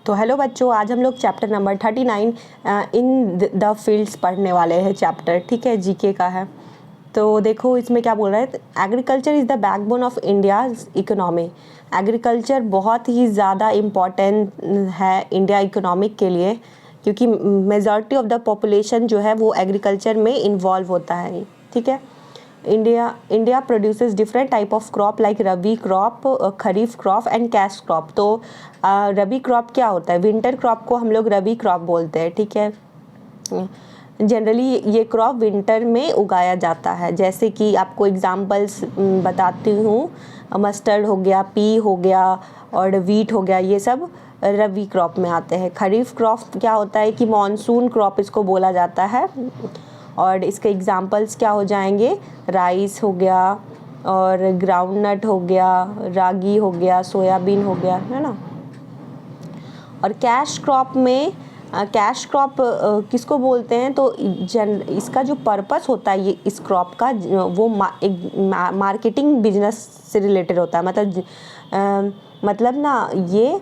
तो हेलो बच्चों, आज हम लोग chapter number 39 in the fields पढ़ने वाले हैं चैप्टर, ठीक है, जीके का है। तो देखो इसमें क्या बोल रहा है, agriculture is the backbone of India's economy. Agriculture बहुत ही ज़्यादा इम्पॉर्टेंट है इंडिया इकोनॉमिक के लिए, क्योंकि मेजॉरिटी ऑफ द पॉपुलेशन जो है वो एग्रीकल्चर में इन्वॉल्व होता है, ठीक है। India produces different type of crop like rabi crop, kharif crop and cash crop. तो रबी क्रॉप क्या होता है, विंटर क्रॉप को हम लोग रबी क्रॉप बोलते हैं, ठीक है। जनरली ये क्रॉप विंटर में उगाया जाता है। जैसे कि आपको एग्जांपल्स बताती हूँ, मस्टर्ड हो गया, पी हो गया और वीट हो गया, ये सब रबी क्रॉप में आते हैं। खरीफ क्रॉप क्या होता है कि मॉनसून क्रॉप इसको बोला जाता है, और इसके एग्जांपल्स क्या हो जाएंगे, राइस हो गया और ग्राउंडनट हो गया, रागी हो गया, सोयाबीन हो गया, है ना। और कैश क्रॉप में कैश क्रॉप किसको बोलते हैं, तो इसका जो पर्पस होता है ये इस क्रॉप का वो एक मार्केटिंग बिजनेस से रिलेटेड होता है। मतलब ना ये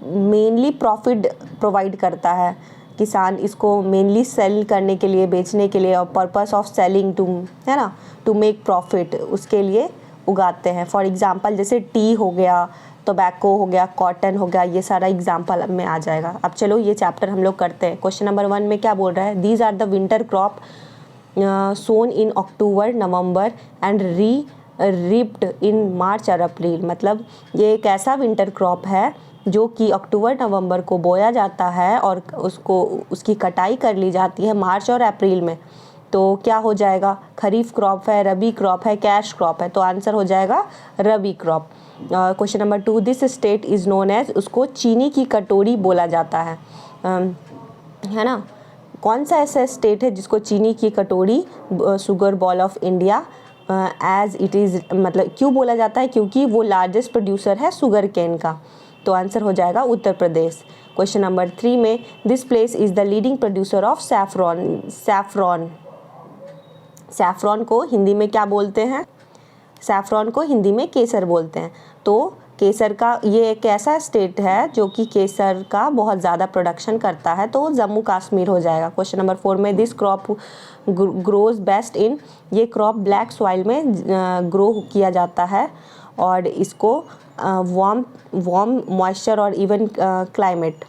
मेनली प्रॉफिट प्रोवाइड करता है। किसान इसको मेनली सेल करने के लिए, बेचने के लिए, और पर्पस ऑफ सेलिंग टू, है ना, टू मेक प्रॉफिट, उसके लिए उगाते हैं। फॉर एग्जांपल जैसे टी हो गया, टोबैको हो गया, कॉटन हो गया, ये सारा एग्जांपल में आ जाएगा। अब चलो ये चैप्टर हम लोग करते हैं। क्वेश्चन नंबर 1 में क्या बोल रहा है, these are the winter crop sown in October November and reaped in March और अप्रैल। मतलब ये एक ऐसा विंटर क्रॉप है जो कि अक्टूबर नवंबर को बोया जाता है और उसकी कटाई कर ली जाती है मार्च और अप्रैल में। तो क्या हो जाएगा, खरीफ क्रॉप है, रबी क्रॉप है, कैश क्रॉप है, तो आंसर हो जाएगा rabi crop. Question number 2, this state is known as, उसको चीनी की कटोरी बोला जाता है है ना। कौन सा ऐसा स्टेट है जिसको चीनी की कटोरी, sugar bowl of India as it is, मतलब क्यों बोला जाता है, क्योंकि वो लार्जेस्ट प्रोड्यूसर है शुगर केन का। तो आंसर हो जाएगा उत्तर प्रदेश। क्वेश्चन नंबर 3 में, this place is the leading producer of saffron. Saffron को हिंदी में क्या बोलते हैं, सैफरॉन को हिंदी में केसर बोलते हैं। तो केसर का ये एक ऐसा स्टेट है जो कि केसर का बहुत ज़्यादा प्रोडक्शन करता है, तो जम्मू कश्मीर हो जाएगा। क्वेश्चन नंबर 4 में, this crop grows best in, ये क्रॉप ब्लैक सॉइल में ग्रो किया जाता है और इसको वार्म मॉइस्चर और इवन क्लाइमेट,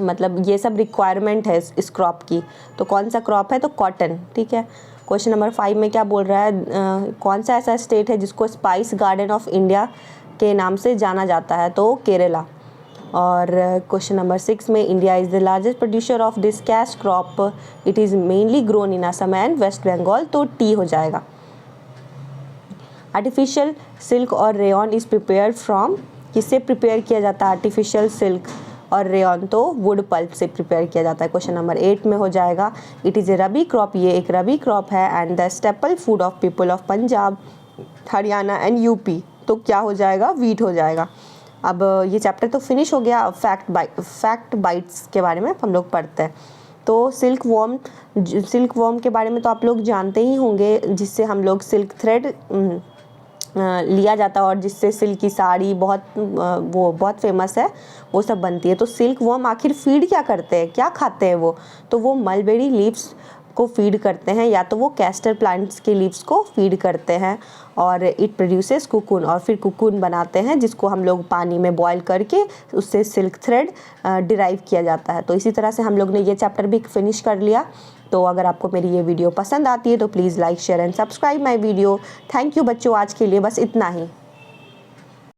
मतलब ये सब रिक्वायरमेंट है इस क्रॉप की। तो कौन सा क्रॉप है, तो कॉटन, ठीक है। क्वेश्चन नंबर 5 में क्या बोल रहा है, कौन सा ऐसा स्टेट है जिसको स्पाइस गार्डन ऑफ इंडिया के नाम से जाना जाता है, तो केरला। और क्वेश्चन नंबर 6 में, India is the largest producer of this cash crop, it is mainly grown in Assam and West Bengal, तो टी हो जाएगा। आर्टिफिशियल सिल्क और रेयॉन इज़ प्रिपेयर्ड फ्रॉम, किससे प्रिपेयर किया जाता है आर्टिफिशियल सिल्क और रेयॉन, तो वुड पल्प से प्रिपेयर किया जाता है। क्वेश्चन नंबर 8 में हो जाएगा, it is a rabi crop, ये एक रबी क्रॉप है, and the staple food of people of Punjab, Haryana and UP, तो क्या हो जाएगा, वीट हो जाएगा। अब ये चैप्टर तो फिनिश हो गया। अब फैक्ट बाइट्स के बारे में हम लोग पढ़ते हैं। तो सिल्क वॉर्म के बारे में तो आप लोग जानते ही होंगे, जिससे हम लोग सिल्क थ्रेड लिया जाता है और जिससे सिल्क की साड़ी बहुत फेमस है, वो सब बनती है। तो सिल्क वर्म आखिर फीड क्या करते हैं, क्या खाते हैं वो, तो वो मलबेरी लीव्स को फीड करते हैं, या तो वो कैस्टर प्लांट्स के लीव्स को फीड करते हैं, और इट प्रोड्यूसेस कुकून, और फिर कुकून बनाते हैं जिसको हम लोग पानी में बॉयल करके उससे सिल्क थ्रेड डिराइव किया जाता है। तो इसी तरह से हम लोग ने ये चैप्टर भी फिनिश कर लिया। तो अगर आपको मेरी ये वीडियो पसंद आती है तो please like, share and subscribe my video. Thank you बच्चों, आज के लिए बस इतना ही।